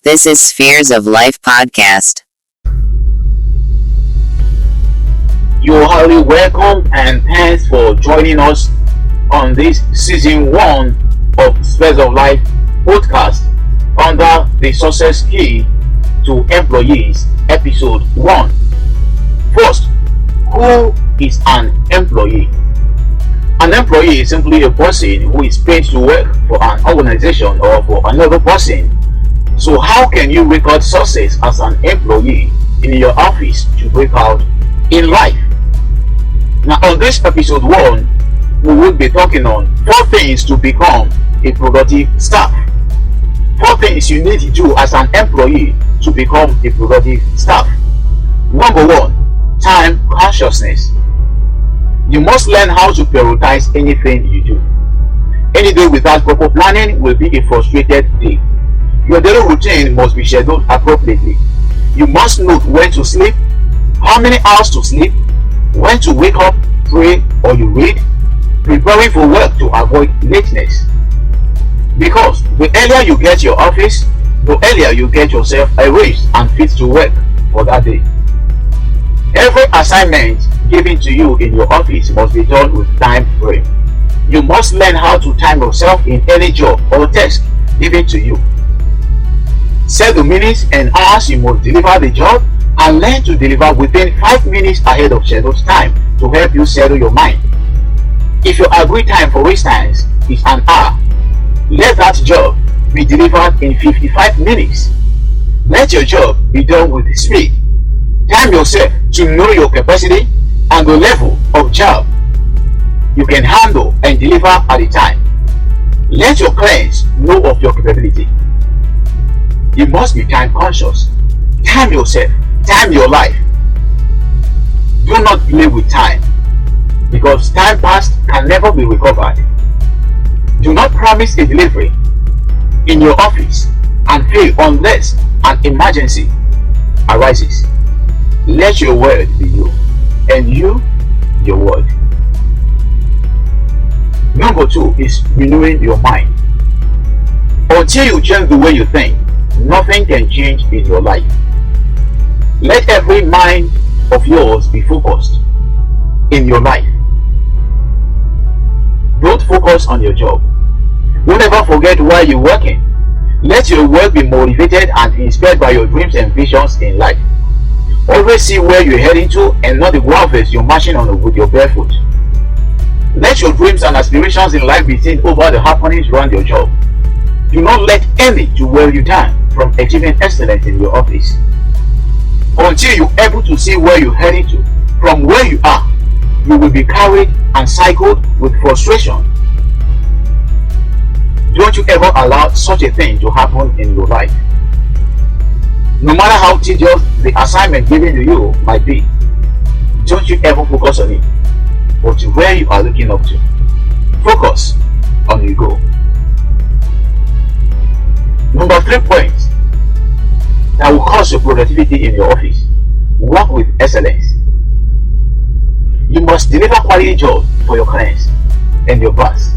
This is Spheres of Life podcast. You're highly welcome and thanks for joining us on this season 1 of Spheres of Life podcast under the Success Key to Employees episode 1. First, who is an employee? An employee is simply a person who is paid to work for an organization or for another person. So how can you record success as an employee in your office to break out in life? Now on this episode 1, we will be talking on 4 things to become a productive staff. 4 things you need to do as an employee to become a productive staff. Number 1, time consciousness. You must learn how to prioritize anything you do. Any day without proper planning will be a frustrated day. Your daily routine must be scheduled appropriately. You must know when to sleep, how many hours to sleep, when to wake up, pray or you read, preparing for work to avoid lateness. Because the earlier you get your office, the earlier you get yourself arranged and fit to work for that day. Every assignment given to you in your office must be done with time frame. You must learn how to time yourself in any job or task given to you. Set the minutes and hours you must deliver the job and learn to deliver within 5 minutes ahead of scheduled time to help you settle your mind. If your agreed time, for instance, is an hour, let that job be delivered in 55 minutes. Let your job be done with speed. Time yourself to know your capacity and the level of job you can handle and deliver at a time. Let your clients know of your capability. You must be time conscious. Time yourself. Time your life. Do not play with time, because time past can never be recovered. Do not promise a delivery in your office and fail unless an emergency arises. Let your word be you, and you your word. Number 2 is renewing your mind. Until you change the way you think, nothing can change in your life. Let every mind of yours be focused in your life. Don't focus on your job. Don't ever forget why you're working. Let your work be motivated and inspired by your dreams and visions in life. Always see where you're heading to and not the gravels you're marching on with your barefoot. Let your dreams and aspirations in life be seen over the happenings around your job. Do not let any to wear you down from achieving excellence in your office. Until you're able to see where you're heading to from where you are, you will be carried and cycled with frustration. Don't you ever allow such a thing to happen in your life. No matter how tedious the assignment given to you might be, don't you ever focus on it, but to where you are looking up to. Focus on your goal. Number 3 points that will cause your productivity in your office. Work with excellence. You must deliver quality jobs for your clients and your boss.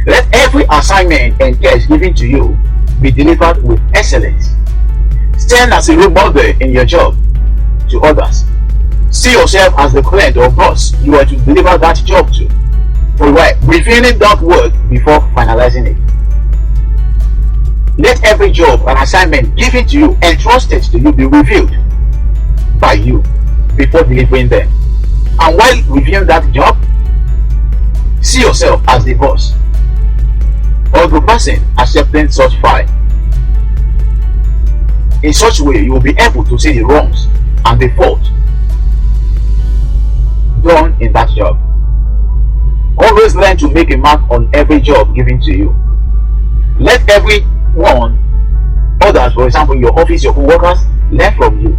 Let every assignment and task given to you be delivered with excellence. Stand as a role model in your job to others. See yourself as the client or boss you are to deliver that job to. For why? Reviewing that work before finalizing it. Let every job and assignment given to you and trusted to you be reviewed by you before delivering them. And while reviewing that job, see yourself as the boss or the person accepting such file. In such way, you will be able to see the wrongs and the fault done in that job. Always learn to make a mark on every job given to you. Let others, for example, your office, your co-workers, learn from you.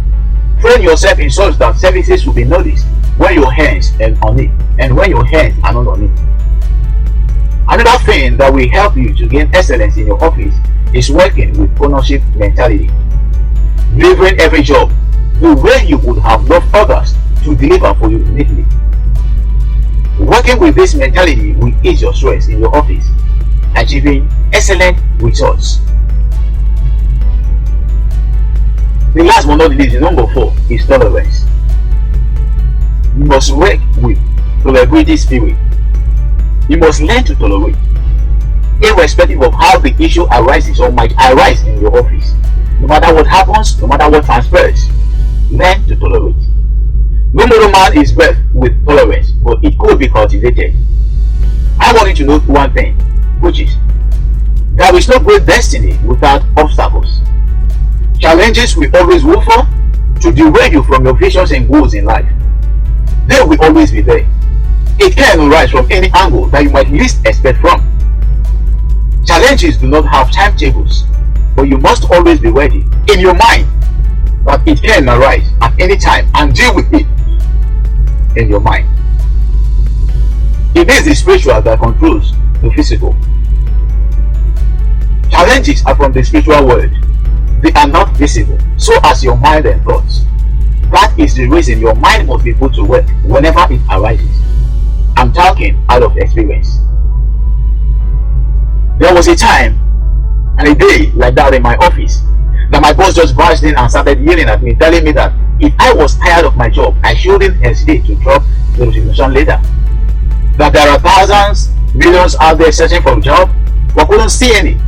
Train yourself in such that services will be noticed when your hands are on it and when your hands are not on it. Another thing that will help you to gain excellence in your office is working with ownership mentality. Delivering every job the way you would have loved others to deliver for you neatly. Working with this mentality will ease your stress in your office, achieving excellent results. The last but not least, number 4 is tolerance. You must work with tolerability spirit. You must learn to tolerate, irrespective of how the issue arises or might arise in your office. No matter what happens, no matter what transpires, learn to tolerate. No mortal man is birthed with tolerance, but it could be cultivated. I want you to know one thing, which is there is no great destiny without obstacles. Challenges will always woofer to derail you from your visions and goals in life. They will always be there. It can arise from any angle that you might least expect from. Challenges do not have timetables, but you must always be ready in your mind that it can arise at any time and deal with it in your mind. It is the spiritual that controls the physical. Challenges are from the spiritual world. They are not visible, so as your mind and thoughts. That is the reason your mind must be put to work whenever it arises. I'm talking out of experience. There was a time and a day like that in my office that my boss just barged in and started yelling at me, telling me that if I was tired of my job, I shouldn't hesitate to drop the resignation letter. That there are thousands, millions out there searching for a job, but couldn't see any.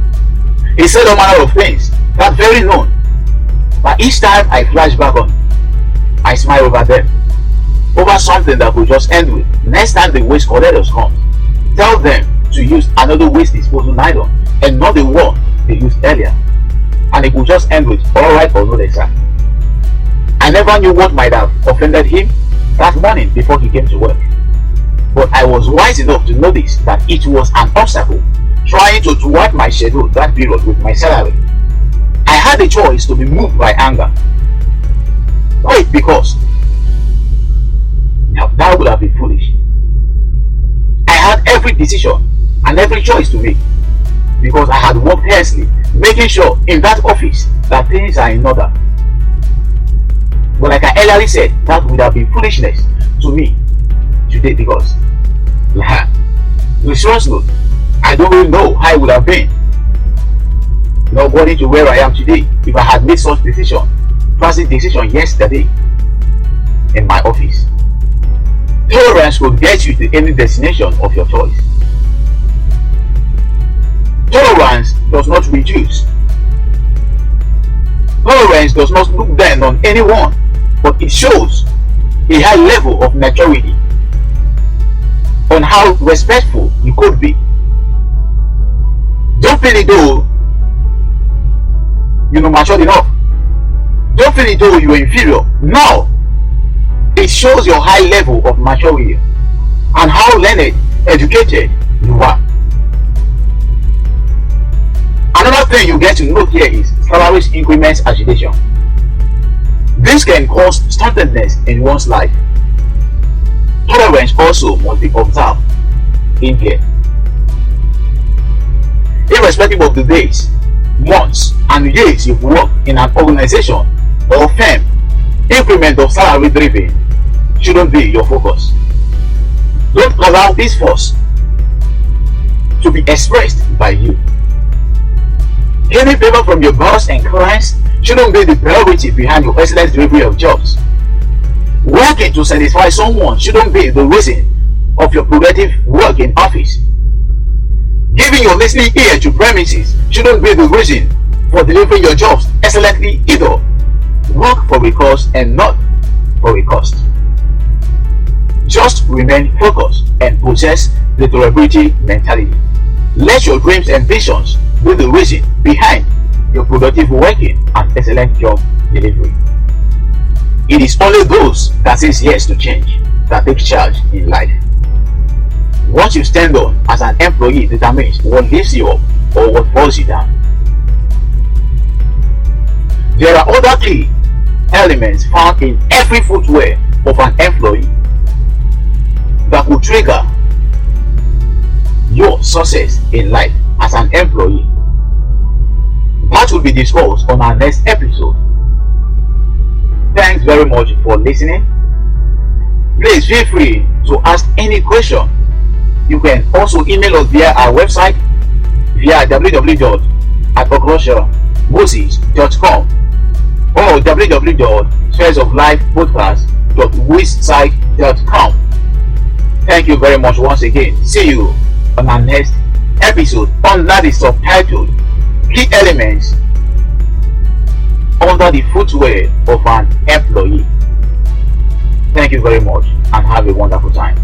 He said all manner of things that very known. But each time I flash back on, I smile over them, over something that could just end with. Next time the waste collectors come, tell them to use another waste disposal nylon and not the one they used earlier, and it could just end with alright or no sir. I never knew what might have offended him that morning before he came to work, but I was wise enough to notice that it was an obstacle trying to thwart my schedule that period with my salary. I had a choice to be moved by anger. Why? Because now that would have been foolish. I had every decision and every choice to make because I had worked tirelessly, making sure in that office that things are in order. But like I earlier said, that would have been foolishness to me today because the source note, I don't really know how it would have been nobody to where I am today if I had made such drastic decision yesterday in my office. Tolerance will get you to any destination of your choice. Tolerance does not reduce. Tolerance does not look down on anyone, but it shows a high level of maturity on how respectful you could be. Don't feel it though you're not matured enough. Don't feel it though you're inferior. No, it shows your high level of maturity and how learned, educated you are. Another thing you get to note here is salaries increments agitation. This can cause stuntedness in one's life. Tolerance also must be observed in here. Irrespective of the days, months, and years you've worked in an organization or firm, increment of salary driven shouldn't be your focus. Don't allow this force to be expressed by you. Gaining favor from your boss and clients shouldn't be the priority behind your excellent delivery of jobs. Working to satisfy someone shouldn't be the reason of your productive work in office. Giving your listening ear to premises shouldn't be the reason for delivering your jobs excellently either. Work for a cause and not for a cost. Just remain focused and possess the durability mentality. Let your dreams and visions be the reason behind your productive working and excellent job delivery. It is only those that says yes to change that take charge in life. What you stand on as an employee determines what lifts you up or what falls you down. There are other key elements found in every footwear of an employee that will trigger your success in life as an employee. That will be discussed on our next episode. Thanks very much for listening. Please feel free to ask any question. You can also email us via our website via www.akokroshamoses.com or or www.spheresoflifepodcast.wixsite.com. Thank you very much once again. See you on our next episode under the subtitle Key Elements under the Footwear of an Employee. Thank you very much and have a wonderful time.